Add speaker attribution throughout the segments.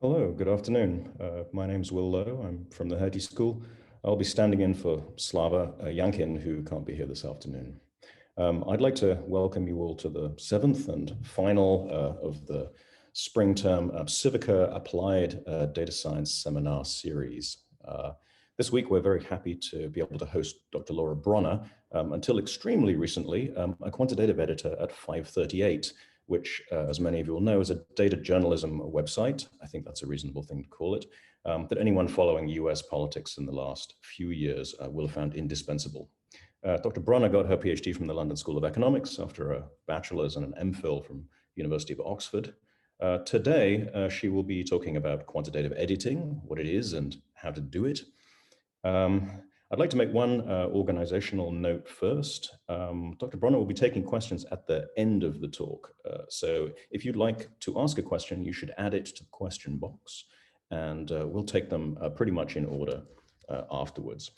Speaker 1: Hello, good afternoon. My name's Will Lowe. I'm from the Hertie School. I'll be standing in for Slava Yankin, who can't be here this afternoon. I'd like to welcome you all to the 7th and final of the spring term CIVICA Applied Data Science Seminar Series. This week, we're very happy to be able to host Dr. Laura Bronner, until extremely recently, a quantitative editor at FiveThirtyEight, which, as many of you will know, is a data journalism website. I think that's a reasonable thing to call it, that anyone following US politics in the last few years will have found indispensable. Dr. Bronner got her PhD from the London School of Economics after a bachelor's and an MPhil from University of Oxford. Today, she will be talking about quantitative editing, what it is and how to do it. I'd like to make one organizational note first. Dr. Bronner will be taking questions at the end of the talk. So if you'd like to ask a question, you should add it to the question box, and we'll take them pretty much in order afterwards.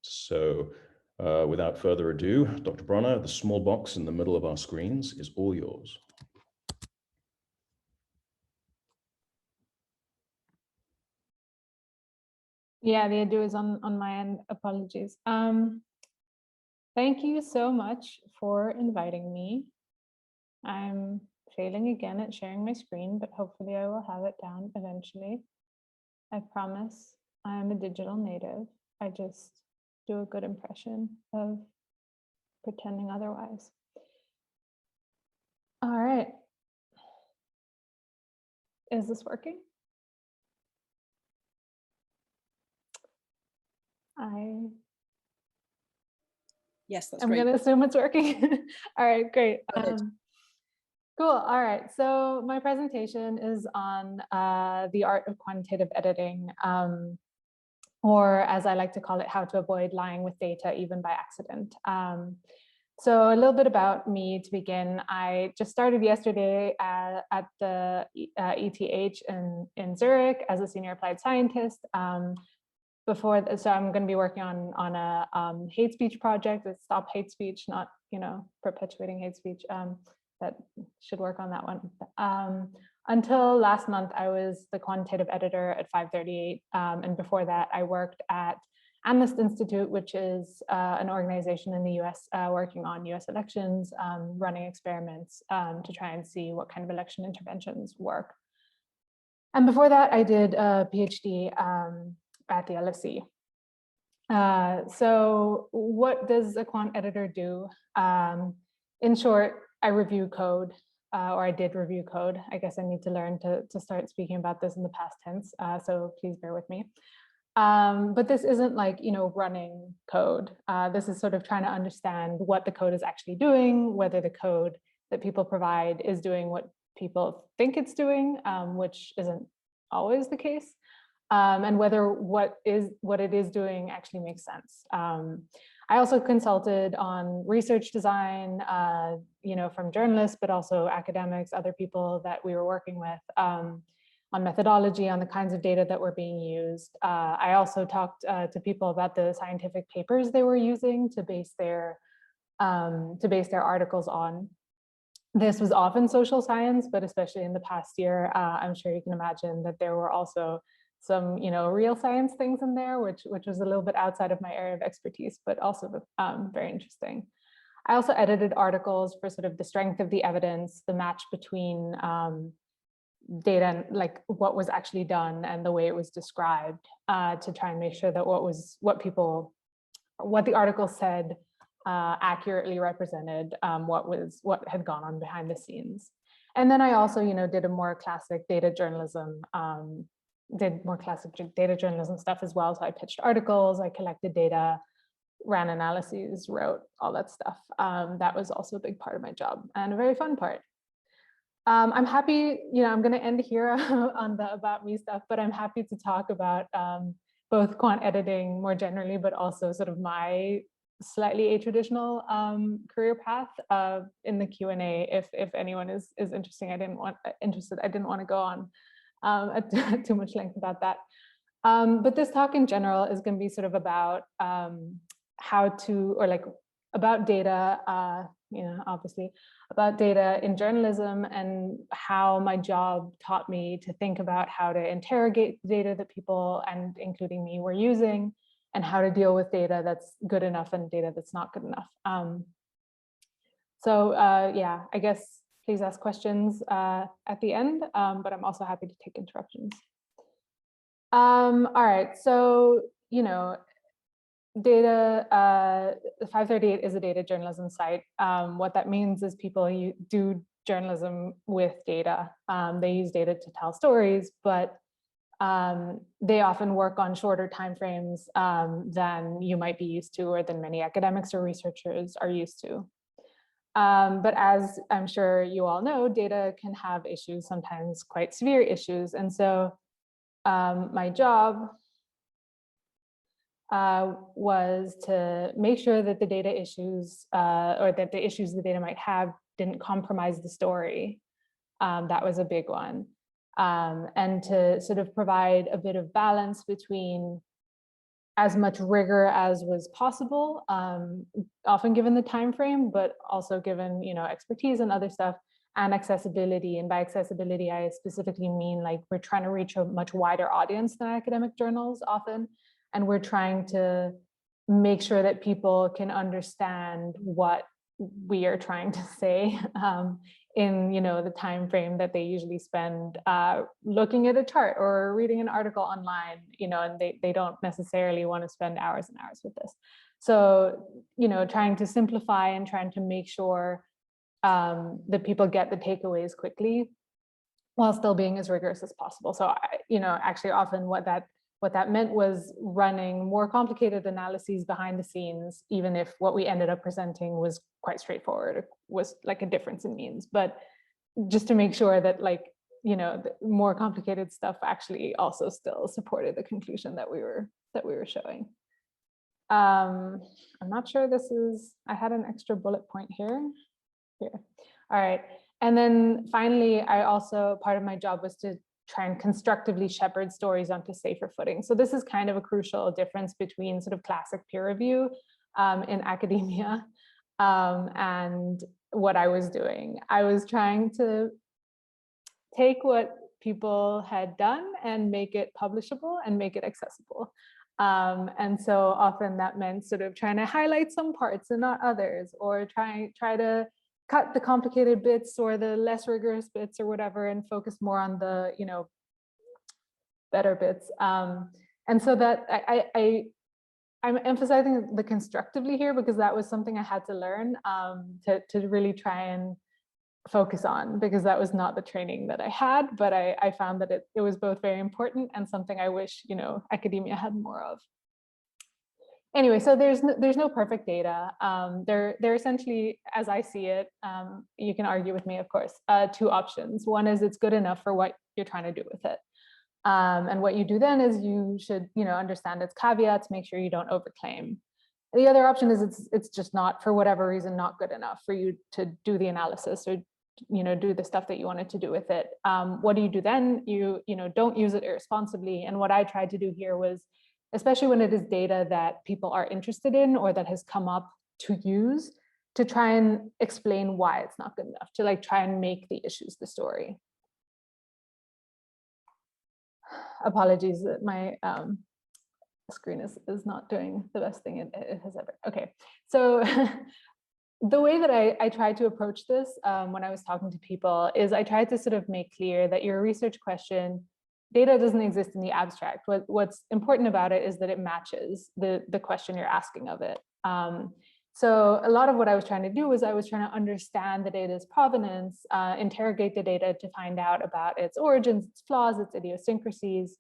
Speaker 1: So without further ado, Dr. Bronner, the small box in the middle of our screens is all yours.
Speaker 2: Yeah, the ado is on my end. Apologies. Thank you so much for inviting me. I'm failing again at sharing my screen, but hopefully I will have it down eventually. I promise I'm a digital native. I just do a good impression of pretending otherwise. All right. Is this working?
Speaker 3: Yes, that's
Speaker 2: I'm
Speaker 3: great.
Speaker 2: going to assume it's working. All right, great. Cool. All right. So my presentation is on the art of quantitative editing, or as I like to call it, how to avoid lying with data, even by accident. So a little bit about me to begin. I just started yesterday at the ETH in Zurich as a senior applied scientist. So I'm going to be working on a hate speech project that stop hate speech, not perpetuating hate speech. That should work on that one. Until last month, I was the quantitative editor at FiveThirtyEight, and before that, I worked at Analyst Institute, which is an organization in the US working on US elections, running experiments to try and see what kind of election interventions work. And before that, I did a PhD at the LSE. So what does a quant editor do? In short, I review code, or I did review code. I guess I need to learn to start speaking about this in the past tense, so please bear with me. But this isn't like, running code. This is sort of trying to understand what the code is actually doing, whether the code that people provide is doing what people think it's doing, which isn't always the case, and whether what it is doing actually makes sense. I also consulted on research design, from journalists, but also academics, other people that we were working with, on methodology, on the kinds of data that were being used. I also talked to people about the scientific papers they were using to base their articles on. This was often social science, but especially in the past year, I'm sure you can imagine that there were also some, real science things in there, which was a little bit outside of my area of expertise, but also very interesting. I also edited articles for sort of the strength of the evidence, the match between data and like what was actually done and the way it was described, to try and make sure that what the article said accurately represented what had gone on behind the scenes. And then I also, did more classic data journalism stuff as well. So I pitched articles, I collected data, ran analyses, wrote all that stuff. That was also a big part of my job and a very fun part. I'm happy, I'm going to end here on the about me stuff, but I'm happy to talk about both quant editing more generally, but also sort of my slightly atraditional career path in the Q&A if anyone is interested. I didn't want to go on at too much length about that. But this talk in general is going to be sort of about how to, or like about data, obviously about data in journalism, and how my job taught me to think about how to interrogate the data that people, and including me, were using, and how to deal with data that's good enough and data that's not good enough. Yeah, I guess please ask questions at the end, but I'm also happy to take interruptions. All right, so, data, 538 is a data journalism site. What that means is people do journalism with data. They use data to tell stories, but they often work on shorter timeframes than you might be used to, or than many academics or researchers are used to. But as I'm sure you all know, data can have issues, sometimes quite severe issues. And so my job was to make sure that the data issues, or that the issues the data might have, didn't compromise the story. That was a big one. And to sort of provide a bit of balance between as much rigor as was possible, often given the time frame, but also given expertise and other stuff, and accessibility. And by accessibility, I specifically mean like we're trying to reach a much wider audience than academic journals often, and we're trying to make sure that people can understand what we are trying to say in the time frame that they usually spend looking at a chart or reading an article online, and they don't necessarily want to spend hours and hours with this. So trying to simplify and trying to make sure that people get the takeaways quickly while still being as rigorous as possible. So actually often what that meant was running more complicated analyses behind the scenes, even if what we ended up presenting was quite straightforward. It was like a difference in means, but just to make sure that the more complicated stuff actually also still supported the conclusion that we were showing. I'm not sure I had an extra bullet point here. All right. And then finally, part of my job was to try and constructively shepherd stories onto safer footing. So this is kind of a crucial difference between sort of classic peer review in academia and what I was doing. I was trying to take what people had done and make it publishable and make it accessible. And so often that meant sort of trying to highlight some parts and not others, or try to cut the complicated bits or the less rigorous bits or whatever, and focus more on the better bits. And so that I'm emphasizing the constructively here because that was something I had to learn to really try and focus on, because that was not the training that I had, but I found that it was both very important and something I wish academia had more of. Anyway, so there's no perfect data. They're essentially, as I see it, you can argue with me, of course, two options. One is it's good enough for what you're trying to do with it. And what you do then is you should understand its caveats, make sure you don't overclaim. The other option is it's just not, for whatever reason, not good enough for you to do the analysis or do the stuff that you wanted to do with it. What do you do then? You don't use it irresponsibly. And what I tried to do here was, especially when it is data that people are interested in or that has come up to use, to try and explain why it's not good enough, to try and make the issues the story. Apologies that my screen is not doing the best thing it has ever. Okay, so the way that I tried to approach this when I was talking to people is I tried to sort of make clear that your research question, data doesn't exist in the abstract. What's important about it is that it matches the question you're asking of it. So a lot of what I was trying to do was I was trying to understand the data's provenance, interrogate the data to find out about its origins, its flaws, its idiosyncrasies,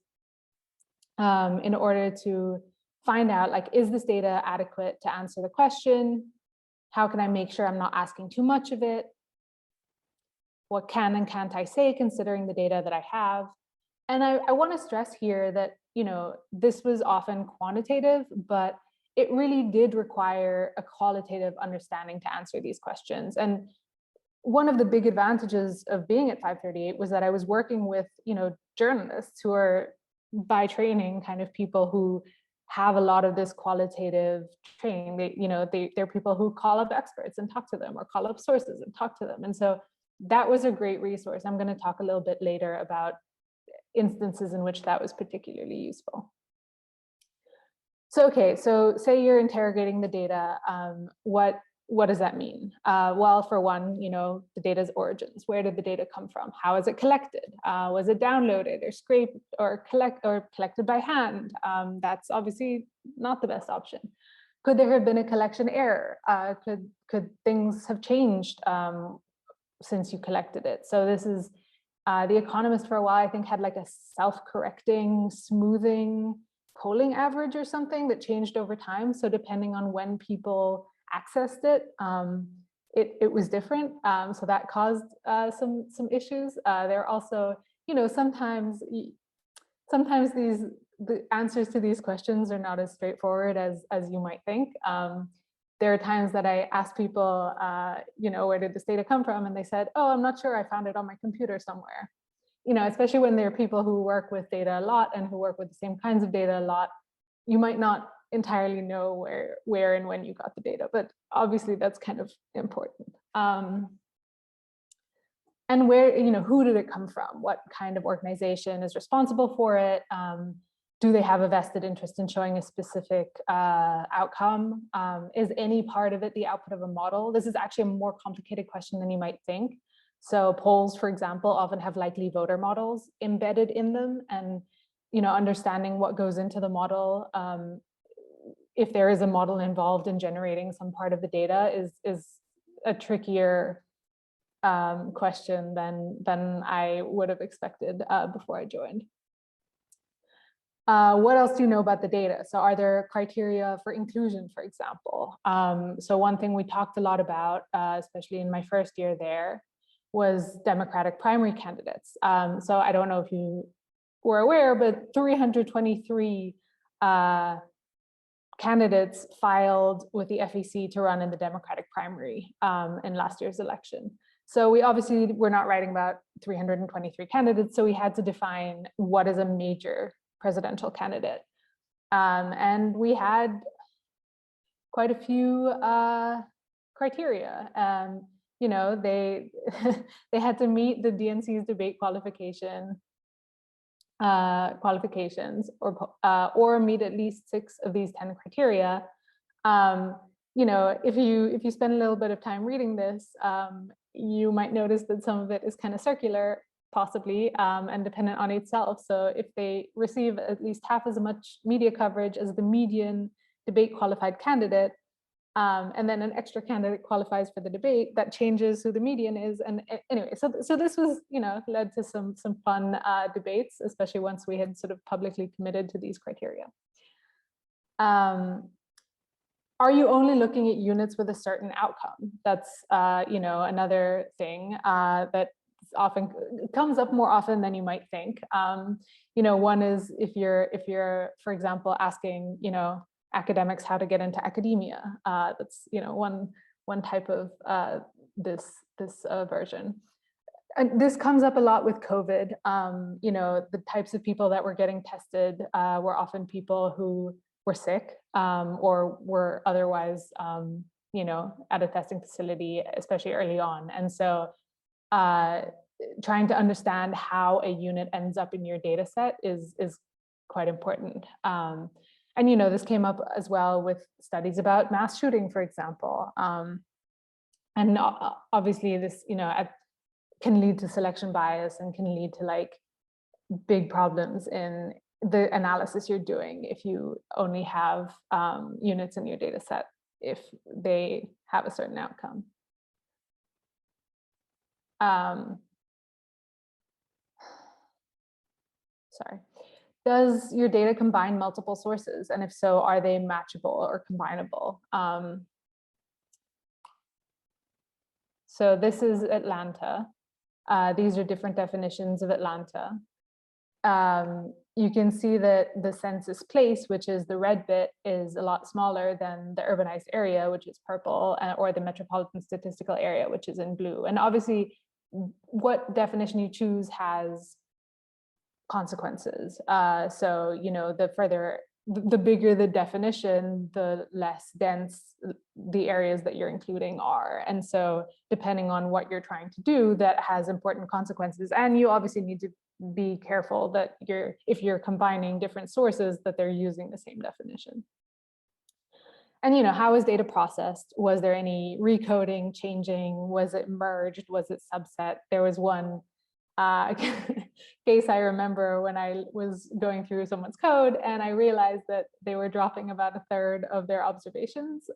Speaker 2: in order to find out, is this data adequate to answer the question? How can I make sure I'm not asking too much of it? What can and can't I say considering the data that I have? And I want to stress here that, this was often quantitative, but it really did require a qualitative understanding to answer these questions. And one of the big advantages of being at 538 was that I was working with, journalists who are by training kind of people who have a lot of this qualitative training. They're people who call up experts and talk to them, or call up sources and talk to them. And so that was a great resource. I'm going to talk a little bit later about instances in which that was particularly useful. So, okay, so say you're interrogating the data. What does that mean? Well, for one, the data's origins. Where did the data come from? How is it collected? Was it downloaded or scraped or collected by hand? That's obviously not the best option. Could there have been a collection error? Could things have changed since you collected it? So this is The Economist for a while, I think, had like a self-correcting, smoothing polling average or something that changed over time. So depending on when people accessed it, it was different. So that caused some issues. There are also, sometimes the answers to these questions are not as straightforward as you might think. There are times that I ask people, where did this data come from? And they said, oh, I'm not sure, I found it on my computer somewhere. Especially when there are people who work with data a lot and who work with the same kinds of data a lot, you might not entirely know where and when you got the data, but obviously that's kind of important. And where, who did it come from? What kind of organization is responsible for it? Do they have a vested interest in showing a specific outcome? Is any part of it the output of a model? This is actually a more complicated question than you might think. So polls, for example, often have likely voter models embedded in them, and understanding what goes into the model, if there is a model involved in generating some part of the data, is a trickier question than I would have expected before I joined. What else do you know about the data? So are there criteria for inclusion, for example? So one thing we talked a lot about, especially in my first year there, was Democratic primary candidates. So I don't know if you were aware, but 323 candidates filed with the FEC to run in the Democratic primary in last year's election. So we obviously were not writing about 323 candidates, so we had to define what is a major presidential candidate. And we had quite a few criteria. They they had to meet the DNC's debate qualifications, or meet at least 6 of these 10 criteria. If you spend a little bit of time reading this, you might notice that some of it is kind of circular, possibly, and dependent on itself. So if they receive at least half as much media coverage as the median debate qualified candidate, and then an extra candidate qualifies for the debate, that changes who the median is. And anyway, so this was, led to some fun debates, especially once we had sort of publicly committed to these criteria. Are you only looking at units with a certain outcome? That's, another thing that often comes up more often than you might think. One is if you're, for example, asking, academics how to get into academia. That's one type of this version. And this comes up a lot with COVID. The types of people that were getting tested were often people who were sick or were otherwise, at a testing facility, especially early on. And so trying to understand how a unit ends up in your data set is quite important. And this came up as well with studies about mass shooting, for example. And obviously this, can lead to selection bias and can lead to like big problems in the analysis you're doing if you only have units in your data set if they have a certain outcome. Sorry. Does your data combine multiple sources? And if so, are they matchable or combinable? So this is Atlanta. These are different definitions of Atlanta. You can see that the census place, which is the red bit, is a lot smaller than the urbanized area, which is purple, or the metropolitan statistical area, which is in blue. And obviously, what definition you choose has consequences. So, the further the bigger the definition, the less dense the areas that you're including are. And so depending on what you're trying to do, that has important consequences. And you obviously need to be careful that if you're combining different sources, that they're using the same definition. And how is data processed? Was there any recoding, changing? Was it merged? Was it subset? There was one case I remember when I was going through someone's code and I realized that they were dropping about a third of their observations.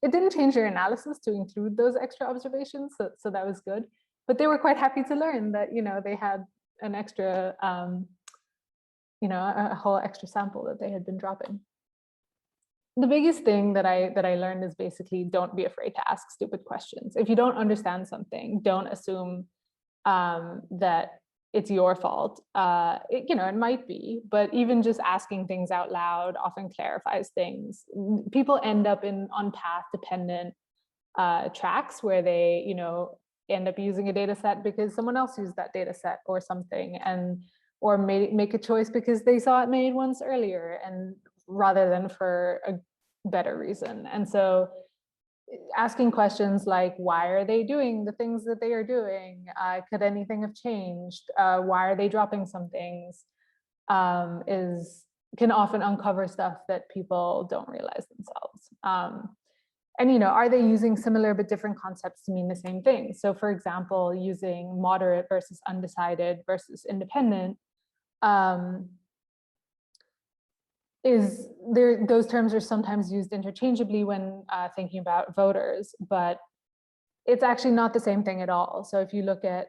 Speaker 2: It didn't change their analysis to include those extra observations, so that was good. But they were quite happy to learn that they had an extra, a whole extra sample that they had been dropping. The biggest thing that I learned is basically don't be afraid to ask stupid questions. If you don't understand something, don't assume that it's your fault. It might be, but even just asking things out loud often clarifies things. People end up on path dependent tracks where they, end up using a data set because someone else used that data set or something, or make a choice because they saw it made once earlier, and rather than for a better reason. And so asking questions like, why are they doing the things that they are doing? Could anything have changed? Why are they dropping some things? Can often uncover stuff that people don't realize themselves. And are they using similar but different concepts to mean the same thing? So for example, using moderate versus undecided versus independent, those terms are sometimes used interchangeably when thinking about voters, but it's actually not the same thing at all. So if you look at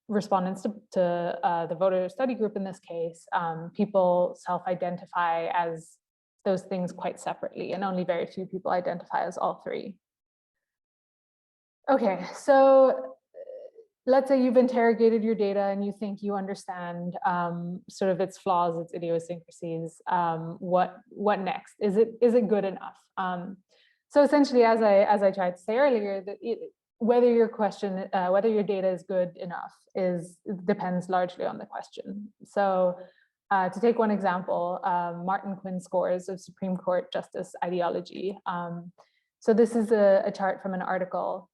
Speaker 2: respondents to the voter study group in this case, people self-identify as those things quite separately, and only very few people identify as all three. Okay, so let's say you've interrogated your data and you think you understand sort of its flaws, its idiosyncrasies. What next? Is it good enough? So essentially, as I tried to say earlier, that whether your data is good enough depends largely on the question. So to take one example, Martin Quinn scores of Supreme Court justice ideology. So this is a chart from an article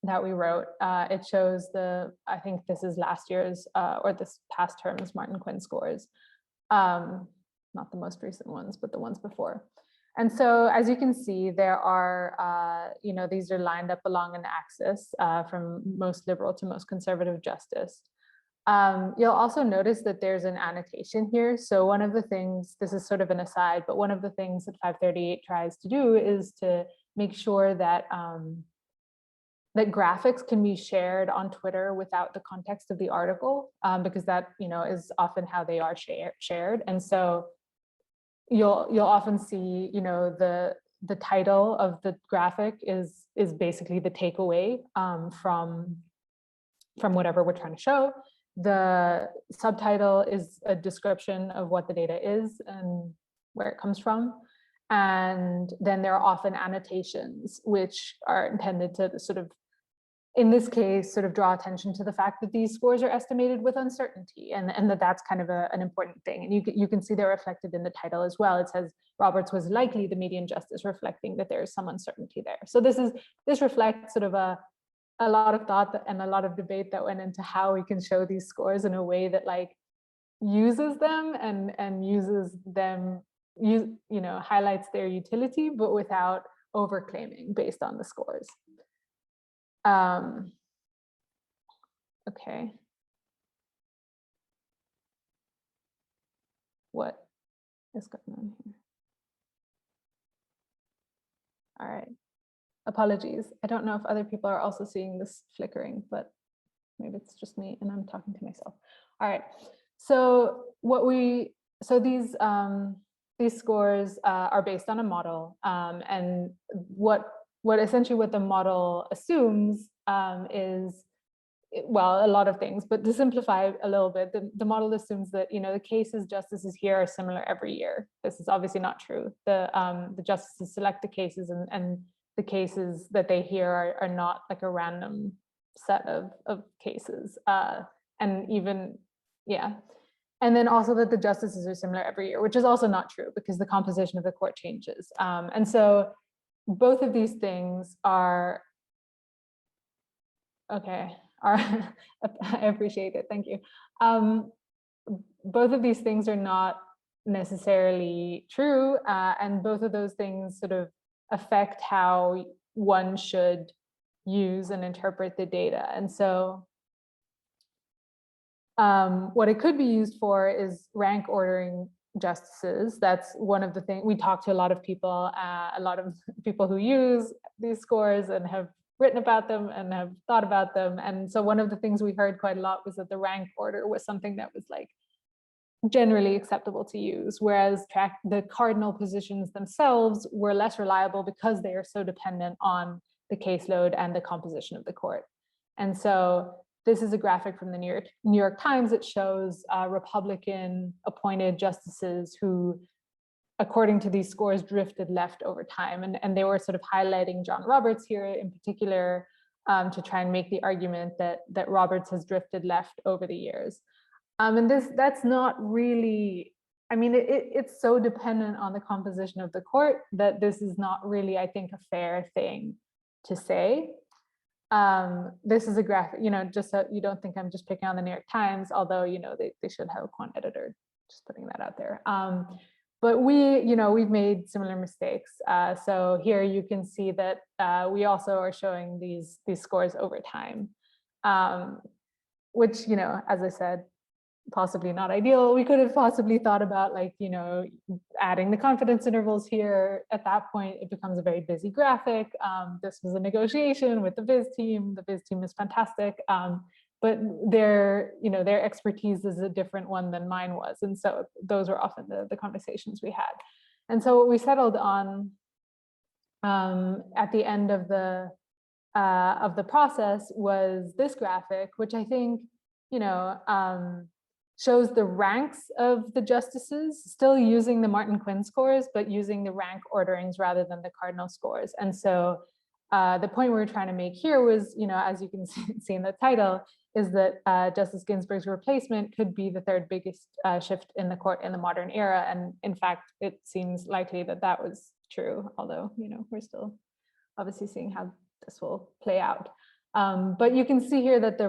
Speaker 2: that we wrote. It shows I think this is last year's or this past term's Martin Quinn scores, not the most recent ones, but the ones before. And so as you can see, there are, these are lined up along an axis from most liberal to most conservative justice. You'll also notice that there's an annotation here. So one of the things, this is sort of an aside, but one of the things that FiveThirtyEight tries to do is to make sure that that graphics can be shared on Twitter without the context of the article, because that is often how they are shared. And so you'll often see the title of the graphic is basically the takeaway from whatever we're trying to show. The subtitle is a description of what the data is and where it comes from. And then there are often annotations, which are intended to sort of, in this case, sort of draw attention to the fact that these scores are estimated with uncertainty, and that's kind of an important thing. And you can see they're reflected in the title as well. It says Roberts was likely the median justice, reflecting that there is some uncertainty there. So this reflects sort of a lot of thought and a lot of debate that went into how we can show these scores in a way that uses them and uses them, highlights their utility, but without overclaiming based on the scores. Okay. What is going on here? All right. Apologies. I don't know if other people are also seeing this flickering, but maybe it's just me and I'm talking to myself. All right. So these scores are based on a model, and essentially what the model assumes is, well, a lot of things, but to simplify a little bit, the model assumes that the cases justices here are similar every year. This is obviously not true. The justices select the cases, and the cases that they hear are not like a random set of cases. And even, yeah. And then also that the justices are similar every year, which is also not true because the composition of the court changes. And so both of these things are, okay, I appreciate it, thank you. Both of these things are not necessarily true, and both of those things sort of affect how one should use and interpret the data. And so what it could be used for is rank ordering justices. That's one of the things we talk to a lot of people who use these scores and have written about them and have thought about them. And so one of the things we heard quite a lot was that the rank order was something that was like generally acceptable to use, whereas the cardinal positions themselves were less reliable because they are so dependent on the caseload and the composition of the court. And so this is a graphic from the New York Times. It shows Republican appointed justices who, according to these scores, drifted left over time. And they were sort of highlighting John Roberts here in particular to try and make the argument that Roberts has drifted left over the years. And that's not really, I mean, it's so dependent on the composition of the court that this is not really, I think, a fair thing to say. This is a graphic, just so you don't think I'm just picking on the New York Times, although, they should have a Quant Editor, just putting that out there. But we've made similar mistakes. So here you can see that we also are showing these scores over time, which, as I said, possibly not ideal. We could have possibly thought about adding the confidence intervals here. At that point, it becomes a very busy graphic. This was a negotiation with the Viz team. The Viz team is fantastic, but their expertise is a different one than mine was. And so those were often the conversations we had. And so what we settled on at the end of the process was this graphic, which I think, shows the ranks of the justices, still using the Martin Quinn scores, but using the rank orderings rather than the cardinal scores. And so the point we were trying to make here was, as you can see in the title, is that Justice Ginsburg's replacement could be the third biggest shift in the court in the modern era. And in fact, it seems likely that that was true, although, we're still obviously seeing how this will play out. But you can see here that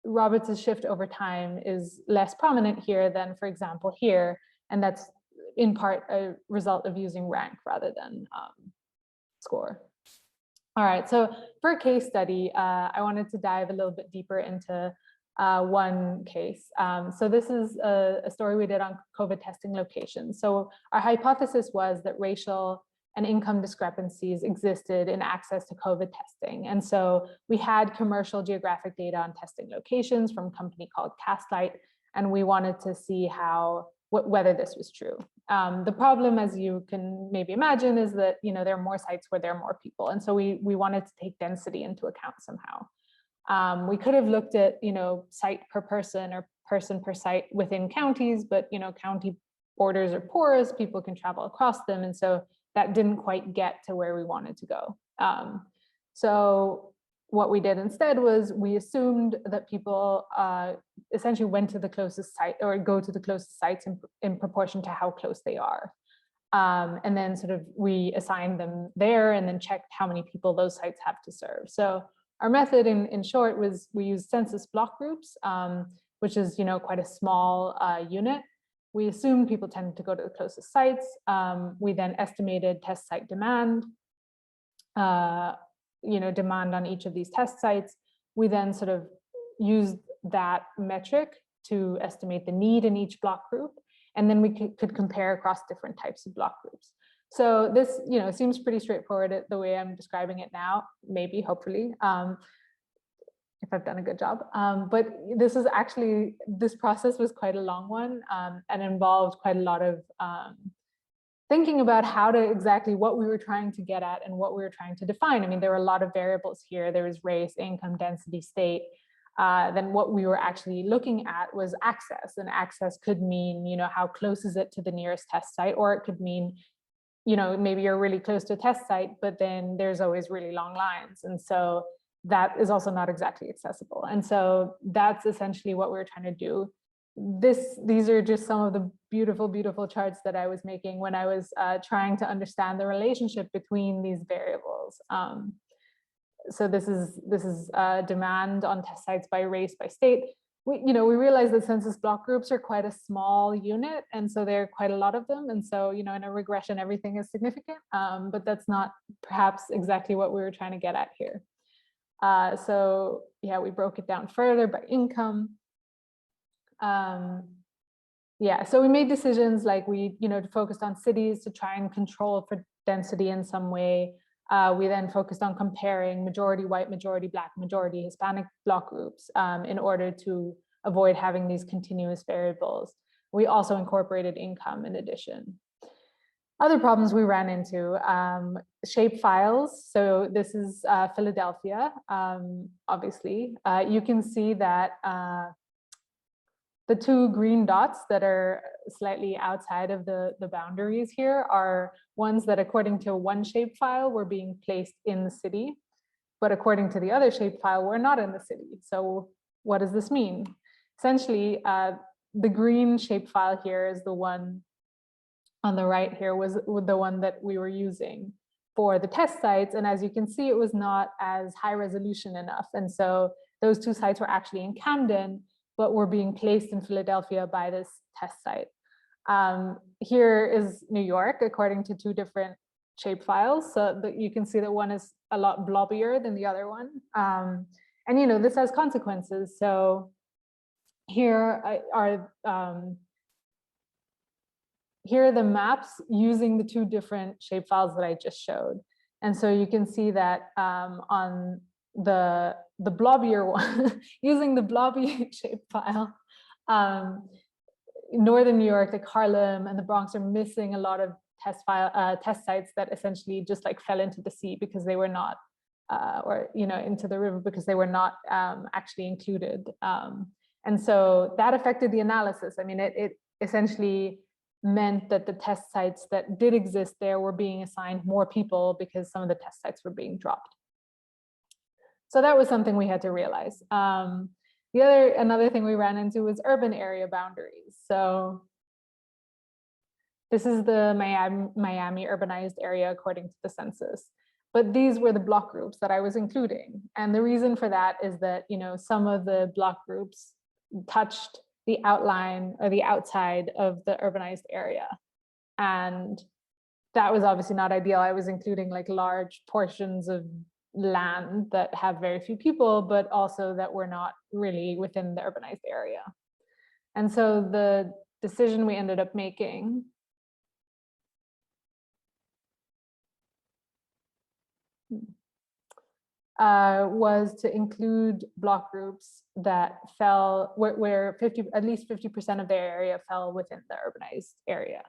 Speaker 2: Roberts' shift over time is less prominent here than, for example, here, and that's in part a result of using rank rather than score. All right, so for a case study, I wanted to dive a little bit deeper into one case. So this is a story we did on COVID testing locations. So our hypothesis was that racial and income discrepancies existed in access to COVID testing. And so we had commercial geographic data on testing locations from a company called Castlight, and we wanted to see whether this was true. The problem, as you can maybe imagine, is that there are more sites where there are more people. And so we wanted to take density into account somehow. We could have looked at site per person or person per site within counties, but county borders are porous, people can travel across them. And so that didn't quite get to where we wanted to go. So what we did instead was we assumed that people essentially went to the closest site or go to the closest sites in proportion to how close they are. And then sort of we assigned them there and then checked how many people those sites have to serve. So our method in short was we used census block groups, which is quite a small unit. We assumed people tended to go to the closest sites. We then estimated test site demand, demand on each of these test sites. We then sort of used that metric to estimate the need in each block group. And then we could compare across different types of block groups. So this, seems pretty straightforward the way I'm describing it now, maybe, hopefully. If I've done a good job. But this process was quite a long one and involved quite a lot of thinking about what we were trying to get at and what we were trying to define. I mean, there were a lot of variables here. There was race, income, density, state. Then what we were actually looking at was access, and access could mean, how close is it to the nearest test site, or it could mean, maybe you're really close to a test site, but then there's always really long lines. And so that is also not exactly accessible. And so that's essentially what we're trying to do. These are just some of the beautiful, beautiful charts that I was making when I was trying to understand the relationship between these variables. So this is demand on test sites by race, by state. We realize that census block groups are quite a small unit, and so there are quite a lot of them. And so, in a regression, everything is significant, but that's not perhaps exactly what we were trying to get at here. So yeah, we broke it down further by income. Yeah, so we made decisions like we, focused on cities to try and control for density in some way. We then focused on comparing majority white, majority black, majority Hispanic block groups in order to avoid having these continuous variables. We also incorporated income in addition. Other problems we ran into, shape files. So this is Philadelphia, obviously. You can see that the two green dots that are slightly outside of the boundaries here are ones that, according to one shapefile, were being placed in the city, but according to the other shapefile, were not in the city. So what does this mean? Essentially, the green shapefile here is the one on the right here, was the one that we were using for the test sites. And as you can see, it was not as high resolution enough. And so those two sites were actually in Camden, but were being placed in Philadelphia by this test site. Here is New York, according to two different shapefiles. So that you can see that one is a lot blobbier than the other one. And this has consequences. So here are the maps using the two different shapefiles that I just showed. And so you can see that on the blobbier one, using the blobby shapefile, Northern New York, like Harlem and the Bronx, are missing a lot of test sites that essentially just like fell into the sea because they were not, or into the river because they were not actually included. And so that affected the analysis. I mean, it essentially meant that the test sites that did exist there were being assigned more people because some of the test sites were being dropped. So that was something we had to realize. Another thing we ran into was urban area boundaries. So this is the Miami urbanized area according to the census. But these were the block groups that I was including. And the reason for that is that, some of the block groups touched the outline or the outside of the urbanized area. And that was obviously not ideal. I was including like large portions of land that have very few people, but also that were not really within the urbanized area. And so the decision we ended up making was to include block groups that fell where at least 50% of their area fell within the urbanized area.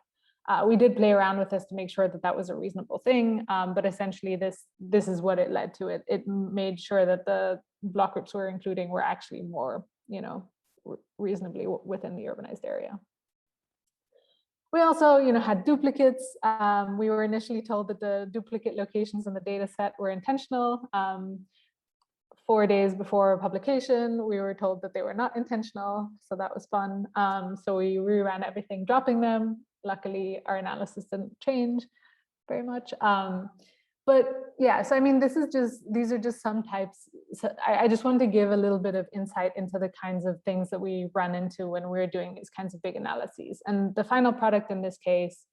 Speaker 2: We did play around with this to make sure that that was a reasonable thing, but essentially this is what it led to. It made sure that the block groups we're including were actually more, reasonably within the urbanized area. We also, had duplicates. We were initially told that the duplicate locations in the data set were intentional. 4 days before publication, we were told that they were not intentional, so that was fun. So we reran everything, dropping them. Luckily, our analysis didn't change very much. But yeah, so I mean, these are just some types. So I just wanted to give a little bit of insight into the kinds of things that we run into when we're doing these kinds of big analyses. And the final product in this case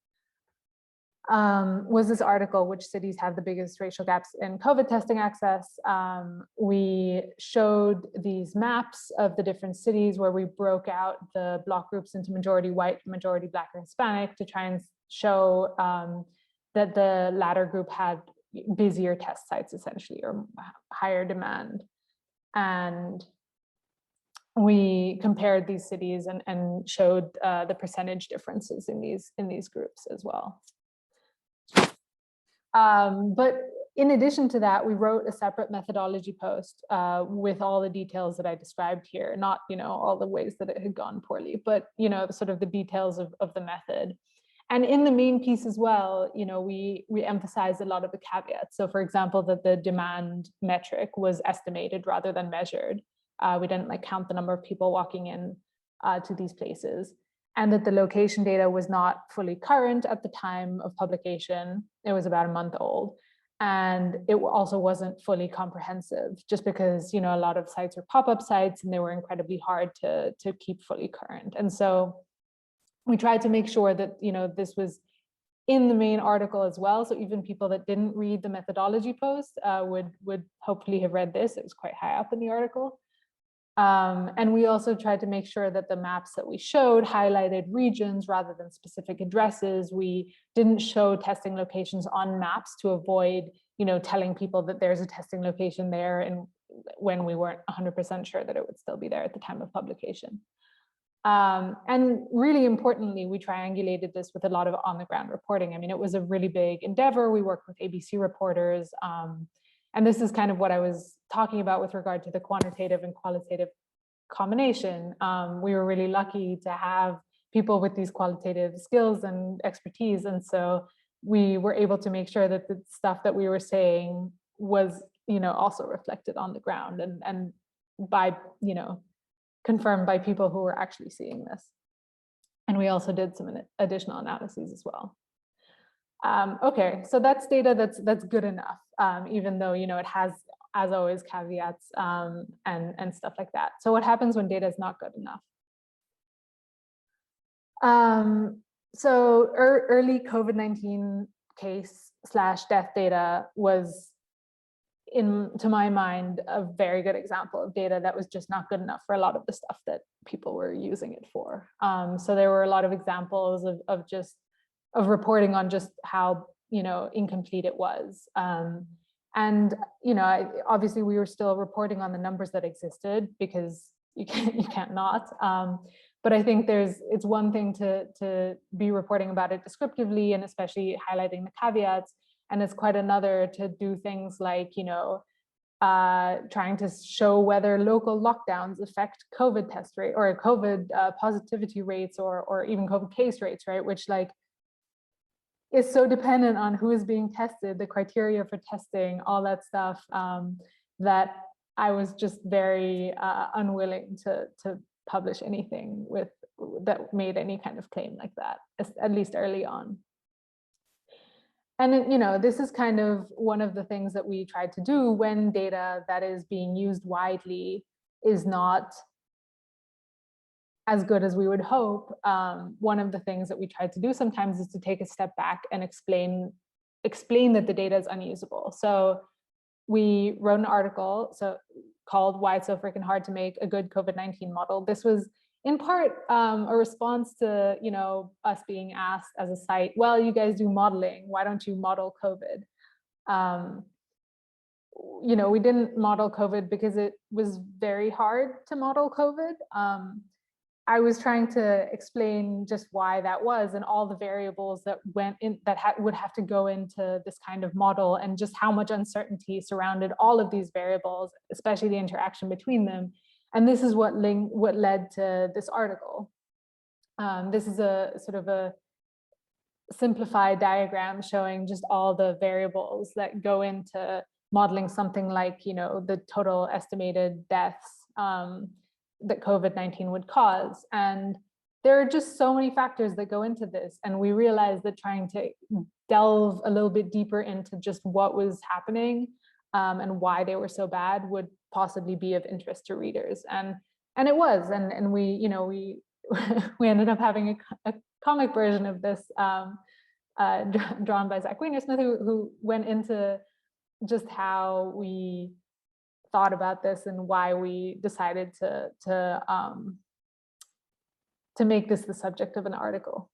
Speaker 2: was this article, which cities have the biggest racial gaps in COVID testing access. We showed these maps of the different cities where we broke out the block groups into majority white, majority black, or Hispanic to try and show that the latter group had busier test sites essentially, or higher demand. And we compared these cities and showed the percentage differences in these groups as well. But in addition to that, we wrote a separate methodology post with all the details that I described here, not all the ways that it had gone poorly, but sort of the details of the method. And in the main piece as well, we emphasized a lot of the caveats. So for example, that the demand metric was estimated rather than measured. We didn't count the number of people walking in to these places, and that the location data was not fully current at the time of publication. It was about a month old. And it also wasn't fully comprehensive, just because a lot of sites were pop-up sites and they were incredibly hard to keep fully current. And so we tried to make sure that this was in the main article as well. So even people that didn't read the methodology post would hopefully have read this. It was quite high up in the article. And we also tried to make sure that the maps that we showed highlighted regions rather than specific addresses. We didn't show testing locations on maps to avoid, telling people that there's a testing location there, and when we weren't 100% sure that it would still be there at the time of publication. And really importantly, we triangulated this with a lot of on-the-ground reporting. I mean, it was a really big endeavor. We worked with ABC reporters. And this is kind of what I was talking about with regard to the quantitative and qualitative combination. We were really lucky to have people with these qualitative skills and expertise. And so we were able to make sure that the stuff that we were saying was, also reflected on the ground and by, confirmed by people who were actually seeing this. And we also did some additional analyses as well. Okay, so that's data that's good enough, even though it has, as always, caveats and stuff like that. So what happens when data is not good enough? So early COVID-19 case/death data was, to my mind, a very good example of data that was just not good enough for a lot of the stuff that people were using it for. So there were a lot of examples of reporting on just how incomplete it was. And obviously we were still reporting on the numbers that existed, because you can't not. But I think it's one thing to be reporting about it descriptively and especially highlighting the caveats, and it's quite another to do things like trying to show whether local lockdowns affect COVID test rate or COVID positivity rates or even COVID case rates, right? Which is so dependent on who is being tested, the criteria for testing, all that stuff, that I was just very unwilling to publish anything that made any kind of claim like that, at least early on. And this is kind of one of the things that we tried to do when data that is being used widely is not as good as we would hope. One of the things that we tried to do sometimes is to take a step back and explain that the data is unusable. So we wrote an article called "Why It's So Freaking Hard to Make a Good COVID-19 Model." This was in part a response to us being asked as a site, well, you guys do modeling, why don't you model COVID? We didn't model COVID because it was very hard to model COVID. I was trying to explain just why that was and all the variables that went in would have to go into this kind of model, and just how much uncertainty surrounded all of these variables, especially the interaction between them. And this is what led to this article. This is a sort of a simplified diagram showing just all the variables that go into modeling something like the total estimated deaths that COVID-19 would cause. And there are just so many factors that go into this. And we realized that trying to delve a little bit deeper into just what was happening and why they were so bad would possibly be of interest to readers. And it was, and we we ended up having a comic version of this drawn by Zach Wienersmith, who went into just how we thought about this and why we decided to make this the subject of an article.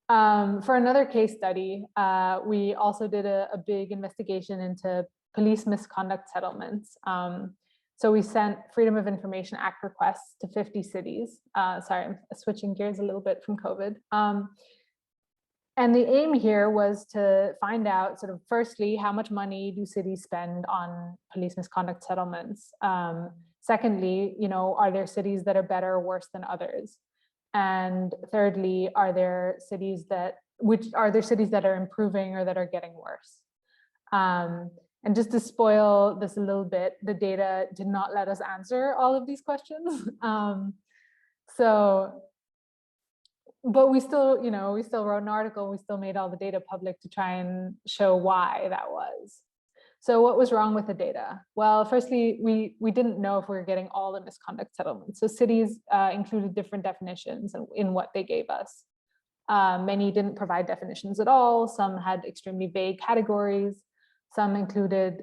Speaker 2: For another case study, we also did a big investigation into police misconduct settlements. So we sent Freedom of Information Act requests to 50 cities. Sorry, I'm switching gears a little bit from COVID. And the aim here was to find out, sort of, firstly, how much money do cities spend on police misconduct settlements? Secondly, are there cities that are better or worse than others? And thirdly, are there cities that are improving or that are getting worse? And just to spoil this a little bit, the data did not let us answer all of these questions. But we still, we still wrote an article, we still made all the data public to try and show why that was. So what was wrong with the data? Well, firstly, we didn't know if we were getting all the misconduct settlements. So cities included different definitions in what they gave us. Many didn't provide definitions at all. Some had extremely vague categories. Some included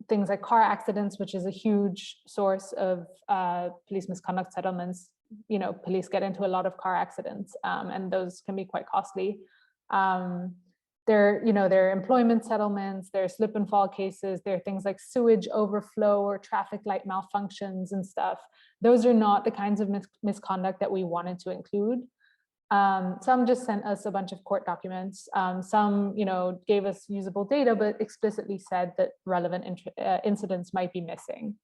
Speaker 2: things like car accidents, which is a huge source of police misconduct settlements. Police get into a lot of car accidents, and those can be quite costly. There are employment settlements, there are slip and fall cases, there are things like sewage overflow or traffic light malfunctions and stuff. Those are not the kinds of misconduct that we wanted to include. Some just sent us a bunch of court documents. Some, gave us usable data, but explicitly said that relevant incidents might be missing.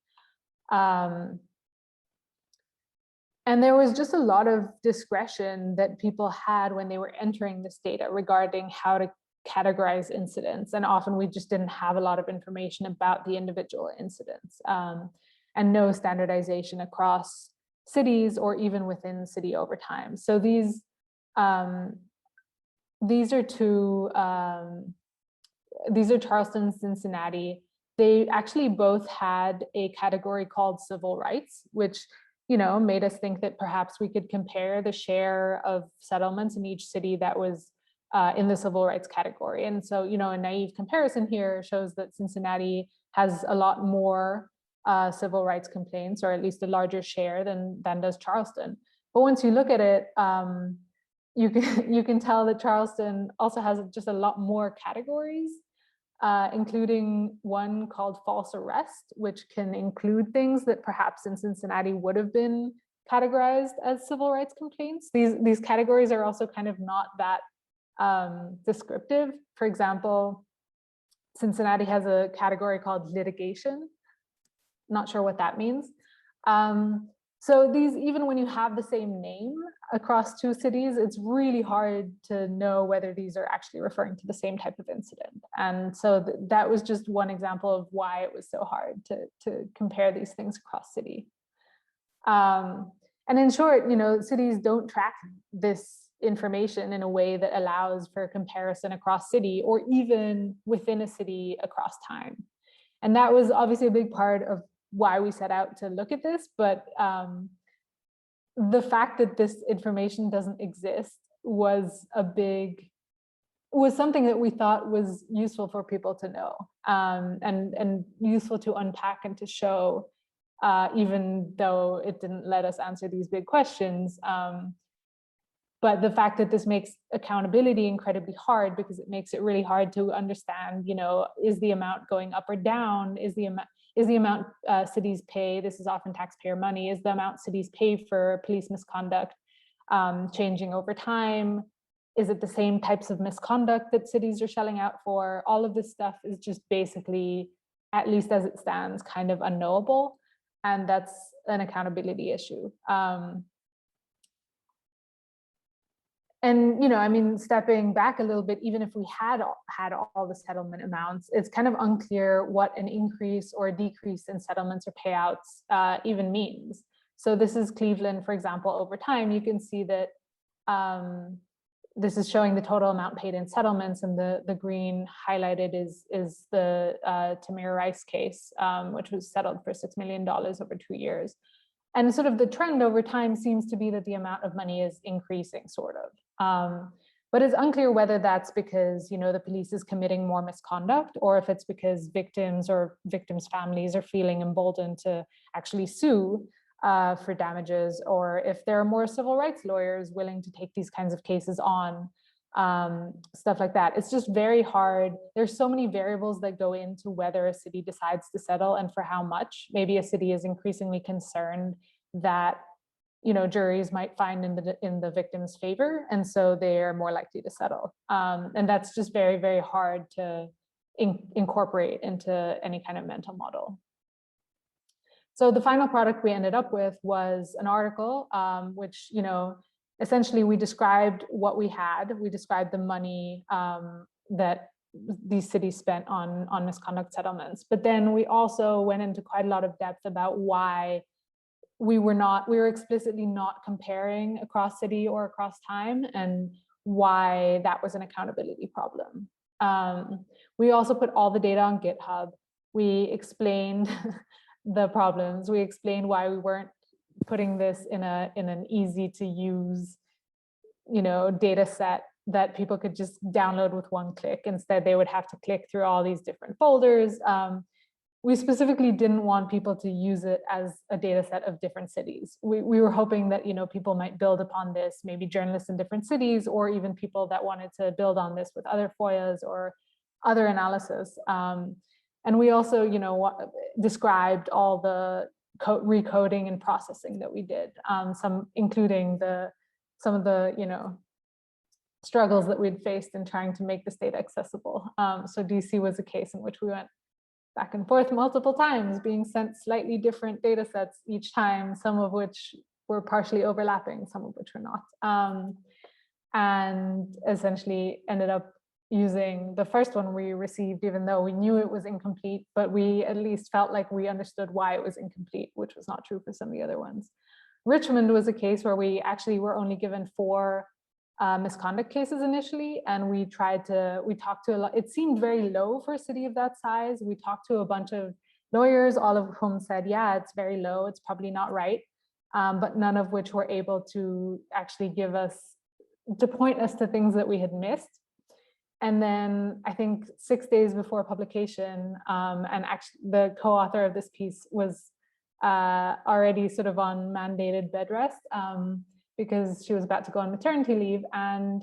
Speaker 2: And there was just a lot of discretion that people had when they were entering this data regarding how to categorize incidents. And often we just didn't have a lot of information about the individual incidents, and no standardization across cities or even within city over time. So these are Charleston and Cincinnati. They actually both had a category called civil rights, which made us think that perhaps we could compare the share of settlements in each city that was in the civil rights category. And so, a naive comparison here shows that Cincinnati has a lot more civil rights complaints, or at least a larger share than does Charleston. But once you look at it, you can tell that Charleston also has just a lot more categories, including one called false arrest, which can include things that perhaps in Cincinnati would have been categorized as civil rights complaints. These categories are also kind of not that descriptive. For example, Cincinnati has a category called litigation. Not sure what that means. So these, even when you have the same name across two cities, it's really hard to know whether these are actually referring to the same type of incident. And so that was just one example of why it was so hard to compare these things across city. And in short, cities don't track this information in a way that allows for comparison across city or even within a city across time. And that was obviously a big part of why we set out to look at this, but the fact that this information doesn't exist was something that we thought was useful for people to know, and useful to unpack and to show, even though it didn't let us answer these big questions. But the fact that this makes accountability incredibly hard, because it makes it really hard to understand, is the amount going up or down? Is the amount cities pay, this is often taxpayer money, is the amount cities pay for police misconduct changing over time? Is it the same types of misconduct that cities are shelling out for? All of this stuff is just basically, at least as it stands, kind of unknowable. And that's an accountability issue. And, stepping back a little bit, even if we had all the settlement amounts, it's kind of unclear what an increase or a decrease in settlements or payouts even means. So this is Cleveland, for example. Over time, you can see that this is showing the total amount paid in settlements, and the green highlighted is the Tamir Rice case, which was settled for $6 million over 2 years. And sort of the trend over time seems to be that the amount of money is increasing, sort of. But it's unclear whether that's because, the police is committing more misconduct, or if it's because victims or victims' families are feeling emboldened to actually sue for damages, or if there are more civil rights lawyers willing to take these kinds of cases on, stuff like that. It's just very hard. There's so many variables that go into whether a city decides to settle and for how much. Maybe a city is increasingly concerned that juries might find in the victim's favor, and so they are more likely to settle. And that's just very, very hard to incorporate into any kind of mental model. So the final product we ended up with was an article, which essentially we described what we had. We described the money that these cities spent on misconduct settlements. But then we also went into quite a lot of depth about why we were explicitly not comparing across city or across time, and why that was an accountability problem. We also put all the data on GitHub. We explained the problems. We explained why we weren't putting this in an easy to use, data set that people could just download with one click. Instead, they would have to click through all these different folders. We specifically didn't want people to use it as a data set of different cities. We were hoping that people might build upon this, maybe journalists in different cities, or even people that wanted to build on this with other FOIAs or other analysis. And we also, described all the recoding and processing that we did, including some of the struggles that we'd faced in trying to make this data accessible. So DC was a case in which we went back and forth multiple times, being sent slightly different data sets each time, some of which were partially overlapping, some of which were not. And essentially ended up using the first one we received, even though we knew it was incomplete, but we at least felt like we understood why it was incomplete, which was not true for some of the other ones. Richmond was a case where we actually were only given 4 misconduct cases initially, and we talked to a lot. It seemed very low for a city of that size. We talked to a bunch of lawyers, all of whom said, yeah, it's very low, it's probably not right, but none of which were able to actually point us to things that we had missed. And then I think 6 days before publication, and actually the co-author of this piece was already sort of on mandated bed rest, because she was about to go on maternity leave, and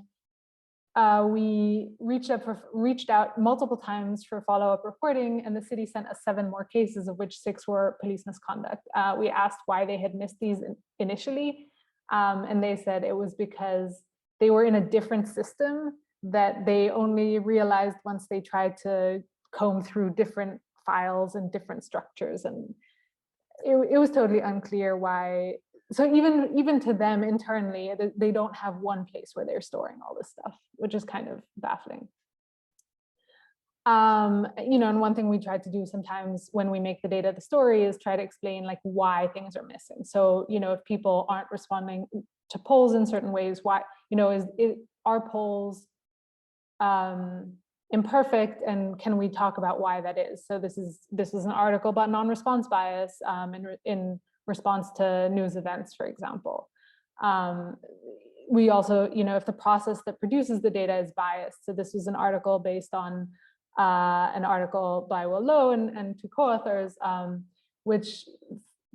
Speaker 2: we reached out multiple times for follow-up reporting, and the city sent us 7 more cases, of which 6 were police misconduct. We asked why they had missed these initially, and they said it was because they were in a different system that they only realized once they tried to comb through different files and different structures, and it was totally unclear why. So even to them internally, they don't have one place where they're storing all this stuff, which is kind of baffling. And one thing we try to do sometimes when we make the data the story is try to explain like why things are missing. So, if people aren't responding to polls in certain ways, why, are polls imperfect, and can we talk about why that is? So this is an article about non-response bias in response to news events, for example. We also, if the process that produces the data is biased. So this was an article based on an article by Will Lowe and 2 co-authors, which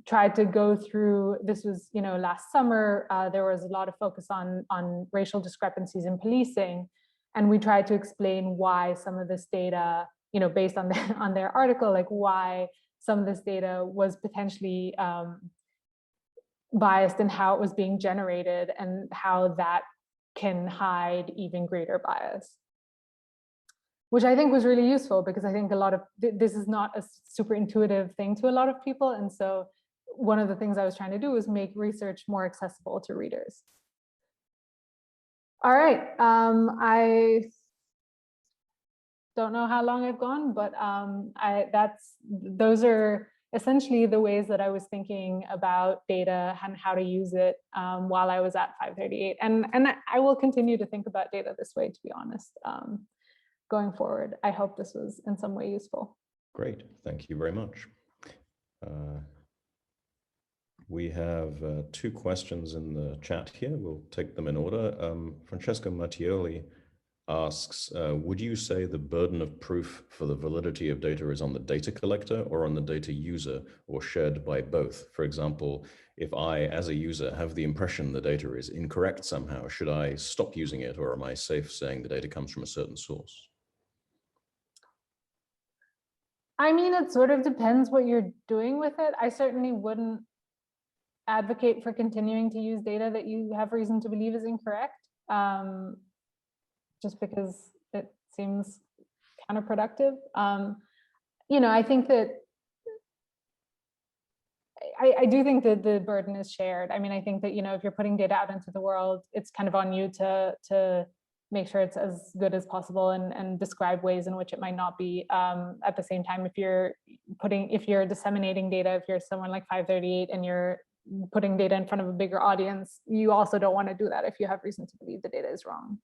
Speaker 2: tried to go through, this was, last summer, there was a lot of focus on racial discrepancies in policing. And we tried to explain why some of this data, based on their article, like why some of this data was potentially biased in how it was being generated, and how that can hide even greater bias. Which I think was really useful, because I think a lot of this is not a super intuitive thing to a lot of people. And so one of the things I was trying to do was make research more accessible to readers. All right, I don't know how long I've gone, but those are essentially the ways that I was thinking about data and how to use it while I was at FiveThirtyEight. And I will continue to think about data this way, to be honest, going forward. I hope this was in some way useful.
Speaker 1: Great, thank you very much. We have 2 questions in the chat here. We'll take them in order. Francesco Mattioli asks, would you say the burden of proof for the validity of data is on the data collector or on the data user, or shared by both? For example, if I, as a user, have the impression the data is incorrect somehow, should I stop using it, or am I safe saying the data comes from a certain source?
Speaker 2: I mean, it sort of depends what you're doing with it. I certainly wouldn't advocate for continuing to use data that you have reason to believe is incorrect, just because it seems counterproductive. I think that I do think that the burden is shared. I mean, I think that, if you're putting data out into the world, it's kind of on you to make sure it's as good as possible and describe ways in which it might not be. At the same time, if you're disseminating data, if you're someone like FiveThirtyEight and you're putting data in front of a bigger audience, you also don't want to do that if you have reason to believe the data is wrong.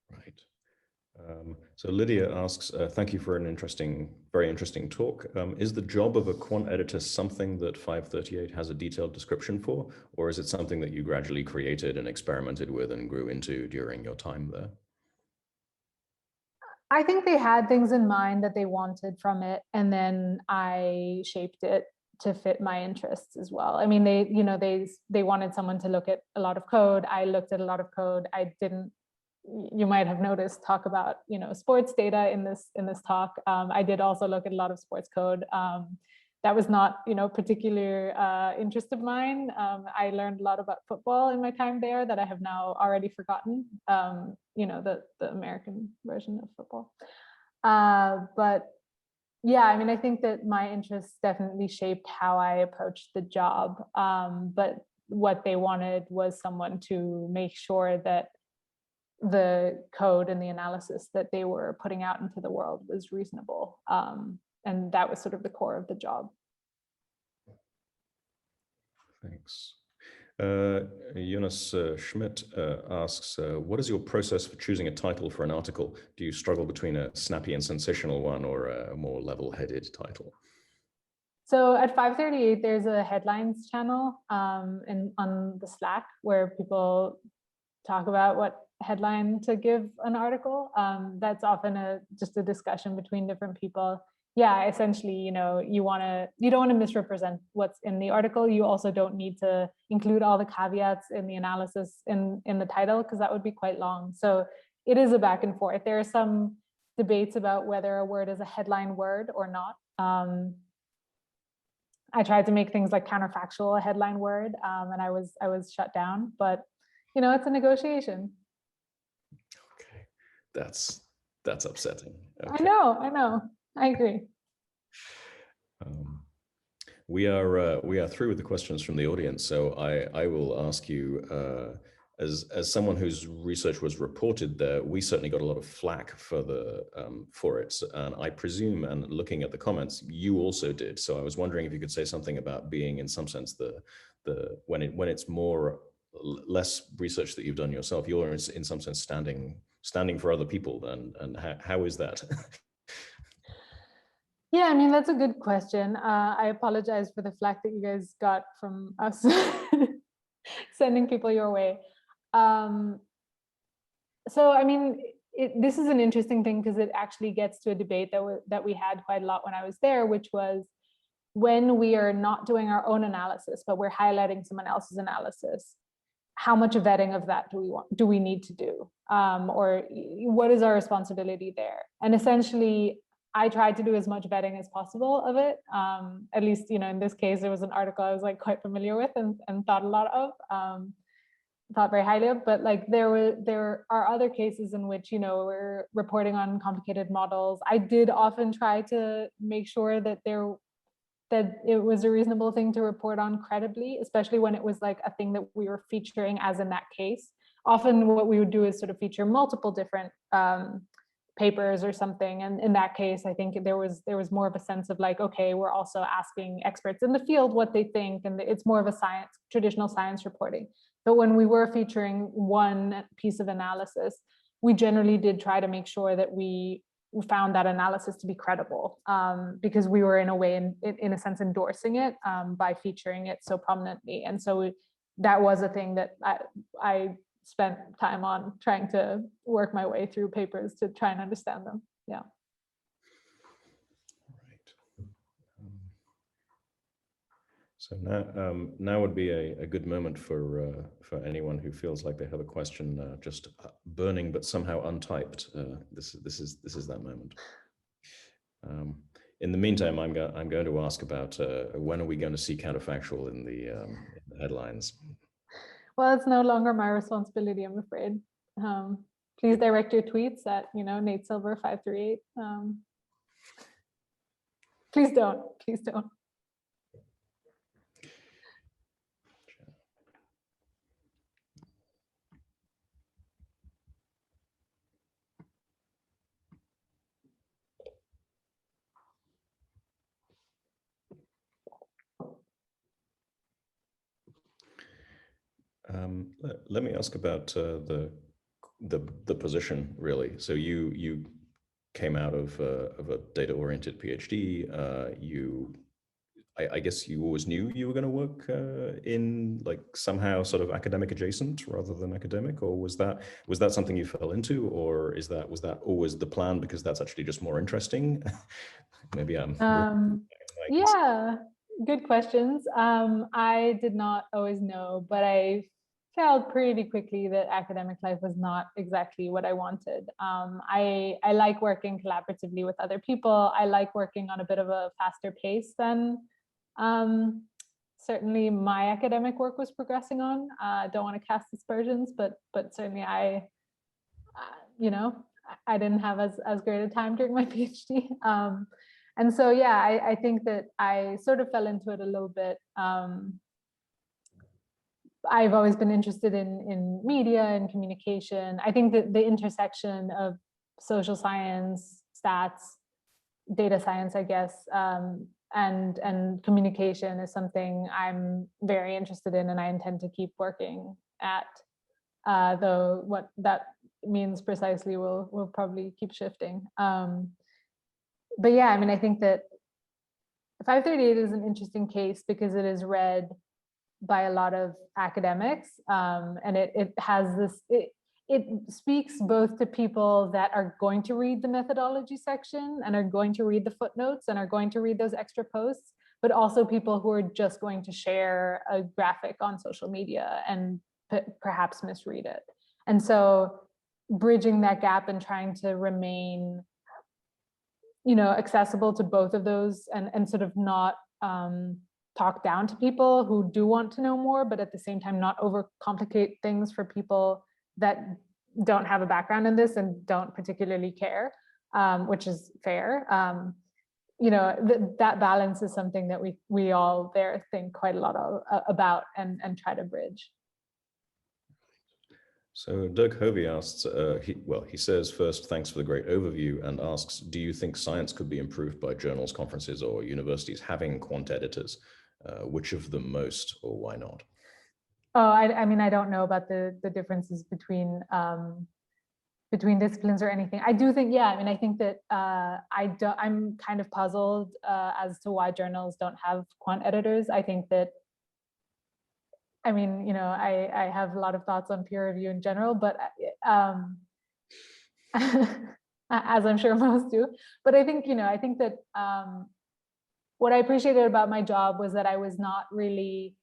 Speaker 1: Right. So Lydia asks, thank you for an very interesting talk. Is the job of a quant editor something that FiveThirtyEight has a detailed description for, or is it something that you gradually created and experimented with and grew into during your time there?
Speaker 2: I think they had things in mind that they wanted from it, and then I shaped it to fit my interests as well. I mean, they wanted someone to look at a lot of code. I looked at a lot of code. I didn't, you might have noticed, talk about sports data in this talk. I did also look at a lot of sports code. That was not particular interest of mine. I learned a lot about football in my time there that I have now already forgotten. The American version of football. But yeah, I mean, I think that my interests definitely shaped how I approached the job. But what they wanted was someone to make sure that the code and the analysis that they were putting out into the world was reasonable. And that was sort of the core of the job.
Speaker 1: Thanks. Jonas Schmidt asks, what is your process for choosing a title for an article? Do you struggle between a snappy and sensational one or a more level-headed title?
Speaker 2: So at FiveThirtyEight, there's a headlines channel on the Slack where people talk about what headline to give an article. That's often just a discussion between different people. Yeah, essentially, you don't want to misrepresent what's in the article. You also don't need to include all the caveats in the analysis in the title, because that would be quite long. So it is a back and forth. There are some debates about whether a word is a headline word or not. I tried to make things like counterfactual a headline word, and I was shut down. But it's a negotiation.
Speaker 1: Okay, that's upsetting. Okay.
Speaker 2: I know. I agree.
Speaker 1: We are through with the questions from the audience, so I will ask you, as someone whose research was reported there, we certainly got a lot of flack for it, and I presume, and looking at the comments, you also did. So I was wondering if you could say something about being, in some sense, when it's less research that you've done yourself, you're in some sense standing for other people, and how is that?
Speaker 2: Yeah, I mean, that's a good question. I apologize for the flack that you guys got from us sending people your way. So, I mean, this is an interesting thing because it actually gets to a debate that we had quite a lot when I was there, which was when we are not doing our own analysis, but we're highlighting someone else's analysis, how much vetting of that do we need to do? Or what is our responsibility there? And essentially, I tried to do as much vetting as possible of it. At least, in this case, there was an article I was quite familiar with and thought a lot of, thought very highly of. But there are other cases in which, we're reporting on complicated models. I did often try to make sure that it was a reasonable thing to report on credibly, especially when it was a thing that we were featuring, as in that case. Often what we would do is sort of feature multiple different papers or something, and in that case I think there was more of a sense of okay, we're also asking experts in the field what they think, and it's more of a traditional science reporting. But when we were featuring one piece of analysis, we generally did try to make sure that we found that analysis to be credible, because we were in a way in a sense endorsing it by featuring it so prominently. And so that was a thing that I spent time on, trying to work my way through papers to try and understand them. Yeah.
Speaker 1: Right. So now would be a good moment for anyone who feels like they have a question just burning but somehow untyped. This is that moment. In the meantime, I'm going to ask about when are we going to see counterfactual in the headlines? Well,
Speaker 2: it's no longer my responsibility, I'm afraid. Please direct your tweets at Nate Silver 538. Please don't.
Speaker 1: let me ask about the position, really. So you came out of a data-oriented PhD. I guess you always knew you were going to work in like somehow sort of academic adjacent rather than academic, or was that something you fell into, or was that always the plan because that's actually just more interesting? Maybe
Speaker 2: yeah, good questions. I did not always know, but I felt pretty quickly that academic life was not exactly what I wanted. I like working collaboratively with other people. I like working on a bit of a faster pace than certainly my academic work was progressing on. Don't want to cast aspersions, but certainly I didn't have as great a time during my PhD. And so, yeah, I think that I sort of fell into it a little bit. I've always been interested in media and communication. I think that the intersection of social science, stats, data science, I guess, and communication is something I'm very interested in, and I intend to keep working at. Though what that means precisely will probably keep shifting. But yeah, I mean, I think that FiveThirtyEight is an interesting case because it is read by a lot of academics, and it has this, it speaks both to people that are going to read the methodology section and are going to read the footnotes and are going to read those extra posts, but also people who are just going to share a graphic on social media and perhaps misread it. And so bridging that gap and trying to remain, accessible to both of those and sort of not talk down to people who do want to know more, but at the same time not overcomplicate things for people that don't have a background in this and don't particularly care, which is fair. That balance is something that we all there think quite a lot about and try to bridge.
Speaker 1: So Doug Hovey asks, he says, first, thanks for the great overview, and asks, do you think science could be improved by journals, conferences, or universities having quant editors? Which of them most, or why not?
Speaker 2: Oh, I mean, I don't know about the differences between disciplines or anything. I do think, yeah, I mean, I think that I'm kind of puzzled as to why journals don't have quant editors. I think that, I mean, I have a lot of thoughts on peer review in general, but as I'm sure most do. But I think, I think that what I appreciated about my job was that I was not really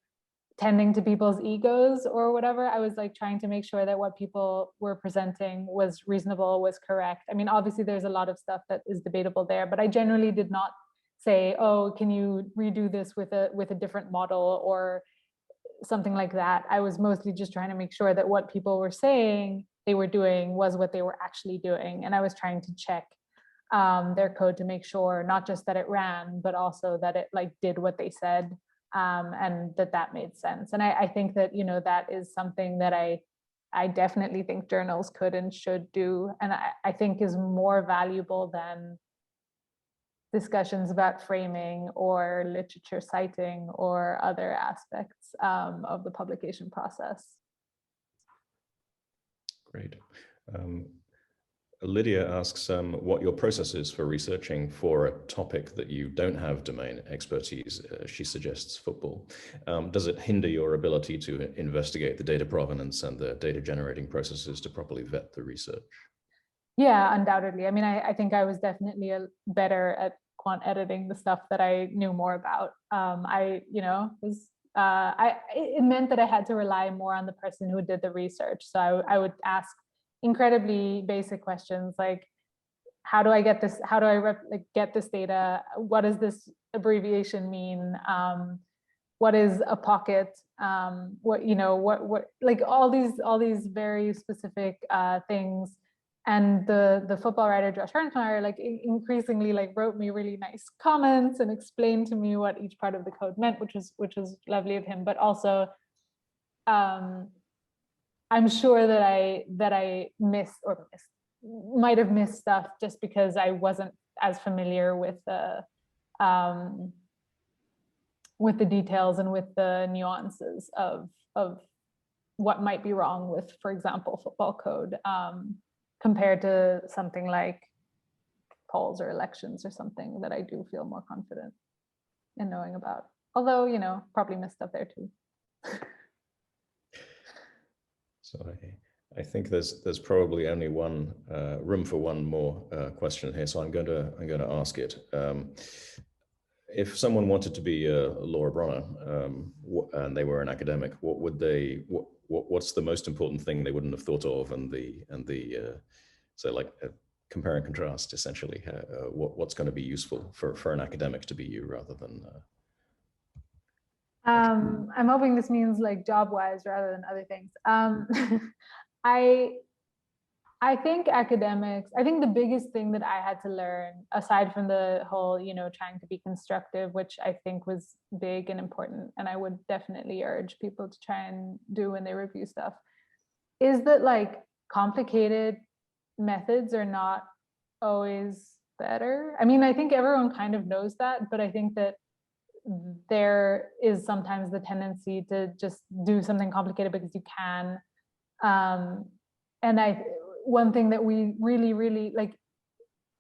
Speaker 2: tending to people's egos or whatever. I was like trying to make sure that what people were presenting was reasonable, was correct. I mean, obviously there's a lot of stuff that is debatable there, but I generally did not say, oh, can you redo this with a different model or something like that. I was mostly just trying to make sure that what people were saying they were doing was what they were actually doing. And I was trying to check their code to make sure not just that it ran, but also that it like did what they said, and that made sense. And I think that, that is something that I definitely think journals could and should do. And I think is more valuable than discussions about framing or literature citing or other aspects of the publication process.
Speaker 1: Great. Lydia asks what your process is for researching for a topic that you don't have domain expertise. She suggests football. Does it hinder your ability to investigate the data provenance and the data generating processes to properly vet the research?
Speaker 2: Yeah, undoubtedly. I mean, I think I was definitely better at quant editing the stuff that I knew more about. It meant that I had to rely more on the person who did the research. So I would ask incredibly basic questions like, how do I get this? How do I get this data? What does this abbreviation mean? What is a pocket? What like all these very specific things. And the football writer Josh Hernsmeyer like increasingly like wrote me really nice comments and explained to me what each part of the code meant, which was lovely of him. But also, I'm sure that I might have missed stuff just because I wasn't as familiar with the details and with the nuances of what might be wrong with, for example, football code, compared to something like polls or elections or something that I do feel more confident in knowing about. Although, you know, probably missed up there too.
Speaker 1: So I think there's probably only one room for one more question here, so I'm going to ask it. If someone wanted to be Laura Bronner and they were an academic, what's the most important thing they wouldn't have thought of, so like compare and contrast essentially. What's going to be useful for an academic to be you rather than.
Speaker 2: I'm hoping this means like job-wise rather than other things. I think the biggest thing that I had to learn, aside from the whole, you know, trying to be constructive, which I think was big and important, and I would definitely urge people to try and do when they review stuff, is that like complicated methods are not always better. I mean, I think everyone kind of knows that, but I think that there is sometimes the tendency to just do something complicated because you can. And one thing that we really like,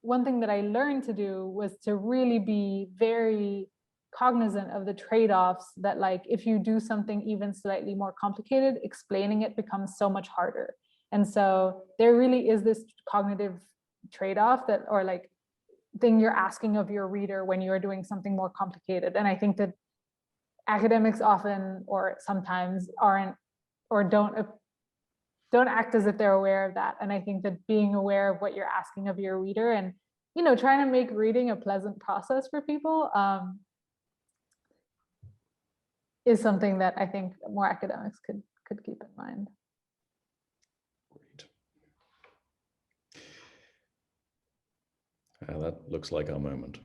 Speaker 2: one thing that I learned to do was to really be very cognizant of the trade-offs that, like, if you do something even slightly more complicated, explaining it becomes so much harder. And so there really is this cognitive trade-off that, or like thing you're asking of your reader when you're doing something more complicated. And I think that academics often or sometimes aren't, or don't act as if they're aware of that. And I think that being aware of what you're asking of your reader and, you know, trying to make reading a pleasant process for people is something that I think more academics could keep in mind.
Speaker 1: Great. That looks like our moment.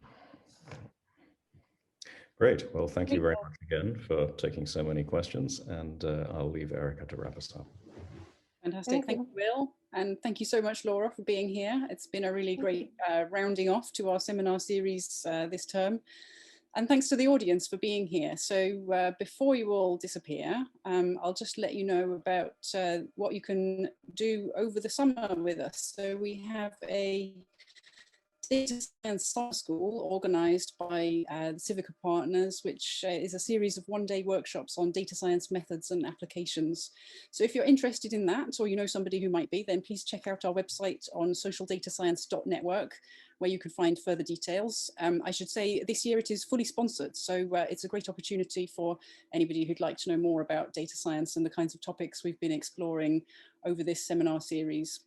Speaker 1: Great. Well, thank you very much again for taking so many questions, and I'll leave Erica to wrap us up.
Speaker 3: Fantastic. Thank you, Will. And thank you so much, Laura, for being here. It's been a really great rounding off to our seminar series this term. And thanks to the audience for being here. So before you all disappear, I'll just let you know about what you can do over the summer with us. So we have a data science summer school organised by the CIVICA partners, which is a series of one-day workshops on data science methods and applications. So if you're interested in that, or you know somebody who might be, then please check out our website on socialdatascience.network, where you can find further details. I should say this year it is fully sponsored, so it's a great opportunity for anybody who'd like to know more about data science and the kinds of topics we've been exploring over this seminar series.